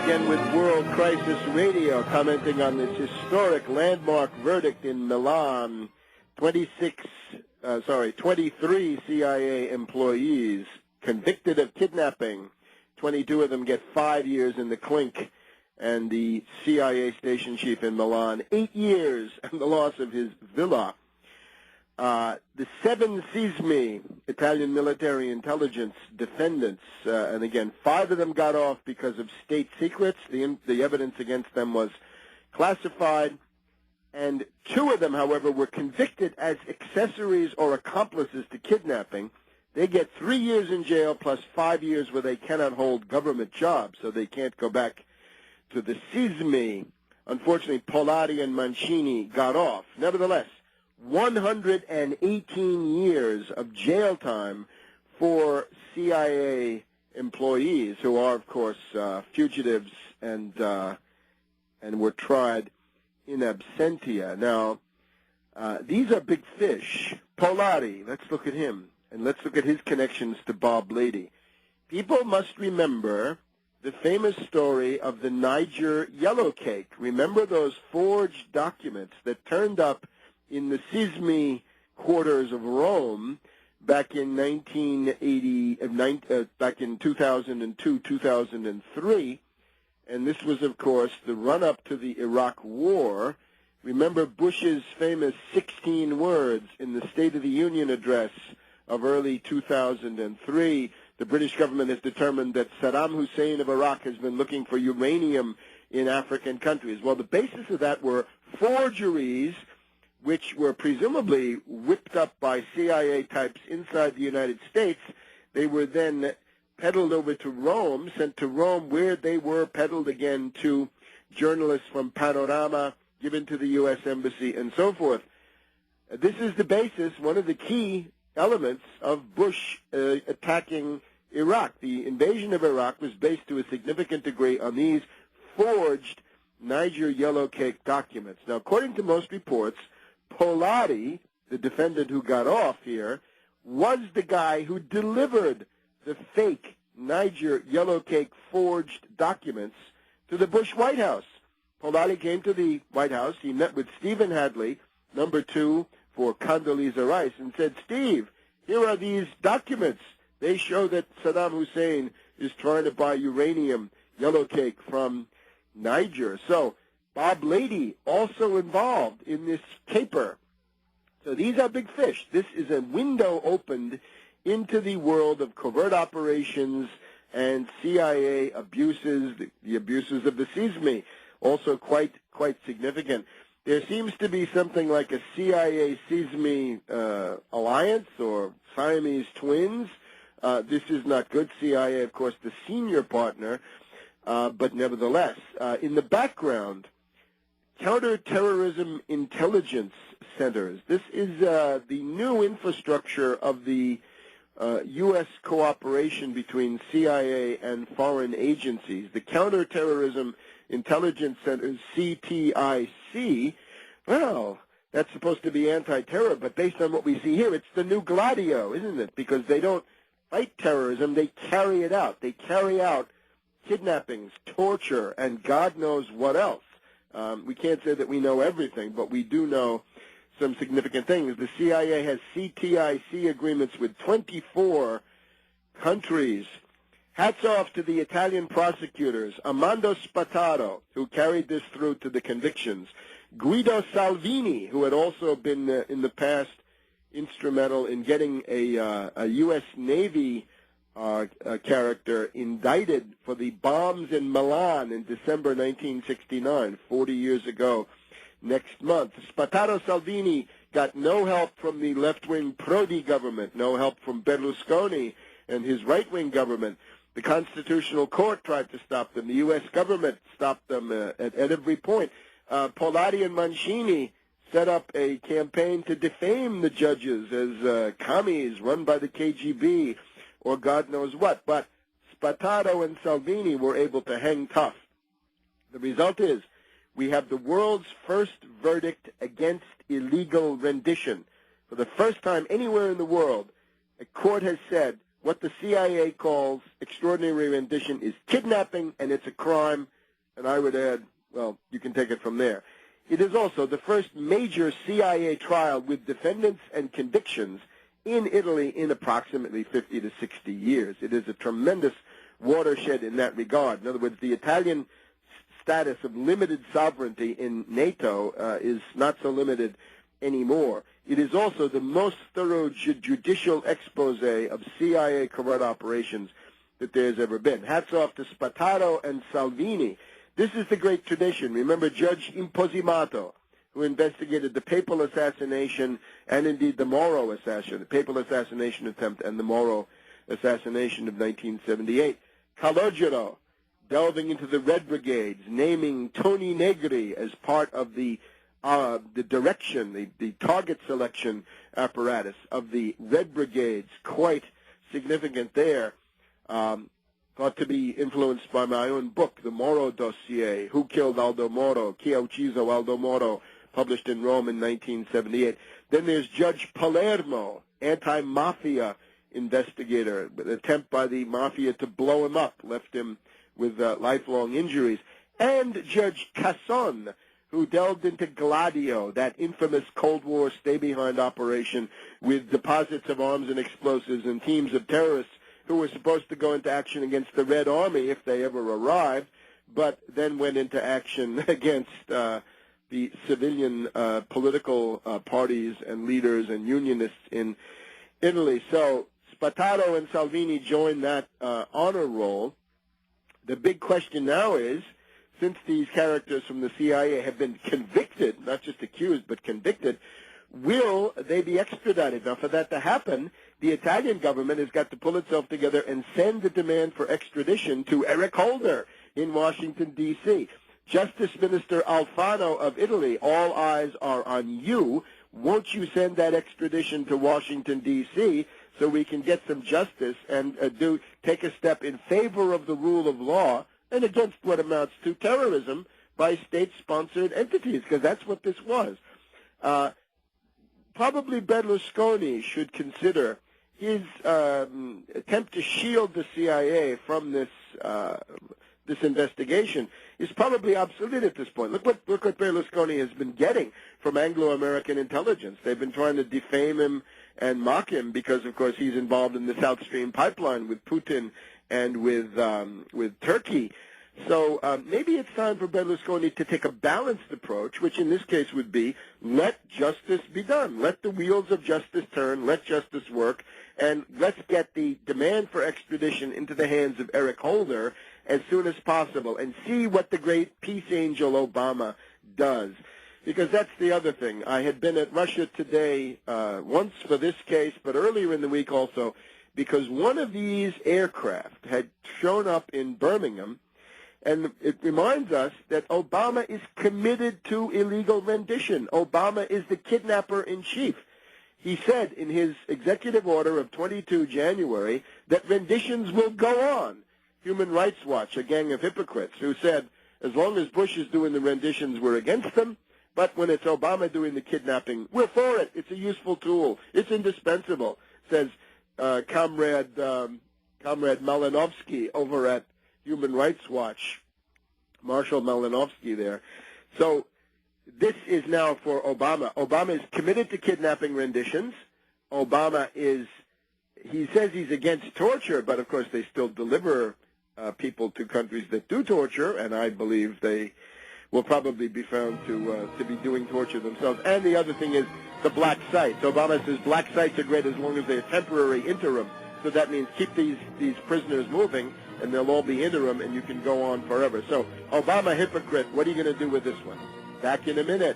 again with World Crisis Radio, commenting on this historic landmark verdict in Milan. 23 CIA employees convicted of kidnapping. 22 of them get 5 years in the clink, and the CIA station chief in Milan, 8 years, and the loss of his villa. The 7 SISMI, Italian military intelligence defendants, and again, 5 of them got off because of state secrets. The evidence against them was classified, and 2 of them, however, were convicted as accessories or accomplices to kidnapping. They get 3 years in jail plus 5 years where they cannot hold government jobs, so they can't go back to the SISMI. Unfortunately, Polari and Mancini got off. Nevertheless, 118 years of jail time for CIA employees who are, of course, fugitives and were tried in absentia. Now, these are big fish. Polari, let's look at him, and let's look at his connections to Bob Lady. People must remember the famous story of the Niger yellow cake. Remember those forged documents that turned up in the SISMI quarters of Rome back in 2002, 2003, and this was, of course, the run-up to the Iraq War. Remember Bush's famous 16 words in the State of the Union address of early 2003. The British government has determined that Saddam Hussein of Iraq has been looking for uranium in African countries. Well, the basis of that were forgeries which were presumably whipped up by CIA types inside the United States. They were then peddled over to Rome, sent to Rome, where they were peddled again to journalists from Panorama, given to the U.S. Embassy, and so forth. This is the basis, one of the key elements of Bush attacking Iraq. The invasion of Iraq was based to a significant degree on these forged Niger yellow cake documents. Now, according to most reports, Polari, the defendant who got off here, was the guy who delivered the fake Niger yellow cake forged documents to the Bush White House. Polari came to the White House. He met with Stephen Hadley, number 2 for Condoleezza Rice, and said, Steve, here are these documents. They show that Saddam Hussein is trying to buy uranium yellow cake from Niger. So Bob Lady also involved in this caper. So these are big fish. This is a window opened into the world of covert operations and CIA abuses, the abuses of the SISMI, also quite significant. There seems to be something like a CIA-SISMI alliance or Siamese twins. This is not good. CIA, of course, the senior partner, but nevertheless, in the background, counterterrorism intelligence centers. This is the new infrastructure of the U.S. cooperation between CIA and foreign agencies. The counterterrorism intelligence centers, CTIC, well, that's supposed to be anti-terror, but based on what we see here, it's the new Gladio, isn't it? Because they don't fight terrorism, they carry it out. They carry out kidnappings, torture, and God knows what else. We can't say that we know everything, but we do know some significant things. The CIA has CTIC agreements with 24 countries. Hats off to the Italian prosecutors, Armando Spataro, who carried this through to the convictions, Guido Salvini, who had also been in the past instrumental in getting a U.S. Navy character indicted for the bombs in Milan in December 1969, 40 years ago next month. Spataro Salvini got no help from the left-wing Prodi government, no help from Berlusconi and his right-wing government. The Constitutional Court tried to stop them. The U.S. government stopped them at every point. Polari and Mancini set up a campaign to defame the judges as commies run by the KGB or God knows what. But Spataro and Salvini were able to hang tough. The result is we have the world's first verdict against illegal rendition. For the first time anywhere in the world, a court has said what the CIA calls extraordinary rendition is kidnapping, and it's a crime. and I would add, well, you can take it from there. It is also the first major CIA trial with defendants and convictions in Italy in approximately 50 to 60 years. It is a tremendous watershed in that regard. In other words, the Italian status of limited sovereignty in NATO is not so limited anymore. It is also the most thorough judicial expose of CIA covert operations that there's ever been. Hats off to Spataro and Salvini. This is the great tradition. Remember Judge Imposimato, who investigated the papal assassination and indeed the Moro assassination, the papal assassination attempt and the Moro assassination of 1978. Calogero, delving into the Red Brigades, naming Tony Negri as part of the direction, the target selection apparatus of the Red Brigades, quite significant there. Thought to be influenced by my own book, The Moro Dossier, Who Killed Aldo Moro, Chi ha ucciso Aldo Moro, published in Rome in 1978. Then there's Judge Palermo, anti-mafia investigator, an attempt by the mafia to blow him up, left him with lifelong injuries. And Judge Casson, who delved into Gladio, that infamous Cold War stay-behind operation with deposits of arms and explosives and teams of terrorists who were supposed to go into action against the Red Army if they ever arrived, but then went into action against the civilian political parties and leaders and unionists in Italy. So Spataro and Salvini joined that honor roll. The big question now is, since these characters from the CIA have been convicted, not just accused, but convicted, will they be extradited? Now, for that to happen, the Italian government has got to pull itself together and send the demand for extradition to Eric Holder in Washington, D.C. Justice Minister Alfano of Italy, all eyes are on you. Won't you send that extradition to Washington, D.C., so we can get some justice and take a step in favor of the rule of law and against what amounts to terrorism by state-sponsored entities, because that's what this was. Probably Berlusconi should consider his attempt to shield the CIA from this investigation is probably obsolete at this point. Look what Berlusconi has been getting from Anglo-American intelligence. They've been trying to defame him and mock him because, of course, he's involved in the South Stream pipeline with Putin and with Turkey. So maybe it's time for Berlusconi to take a balanced approach, which in this case would be let justice be done. Let the wheels of justice turn. Let justice work. And let's get the demand for extradition into the hands of Eric Holder as soon as possible and see what the great peace angel Obama does. Because that's the other thing. I had been at Russia Today once for this case, but earlier in the week also, because one of these aircraft had shown up in Birmingham, and it reminds us that Obama is committed to illegal rendition. Obama is the kidnapper-in-chief. He said in his executive order of 22 January that renditions will go on. Human Rights Watch, a gang of hypocrites, who said as long as Bush is doing the renditions, we're against them, but when it's Obama doing the kidnapping, we're for it. It's a useful tool. It's indispensable, says Comrade Malinowski over at Human Rights Watch, Marshall Malinowski there. So this is now for Obama. Obama is committed to kidnapping renditions. He says he's against torture, but of course they still deliver people to countries that do torture, and I believe they will probably be found to be doing torture themselves. And the other thing is the black sites. Obama says black sites are great as long as they're temporary interim. So that means keep these prisoners moving, and they'll all be interim, and you can go on forever. So, Obama hypocrite, what are you going to do with this one? Back in a minute.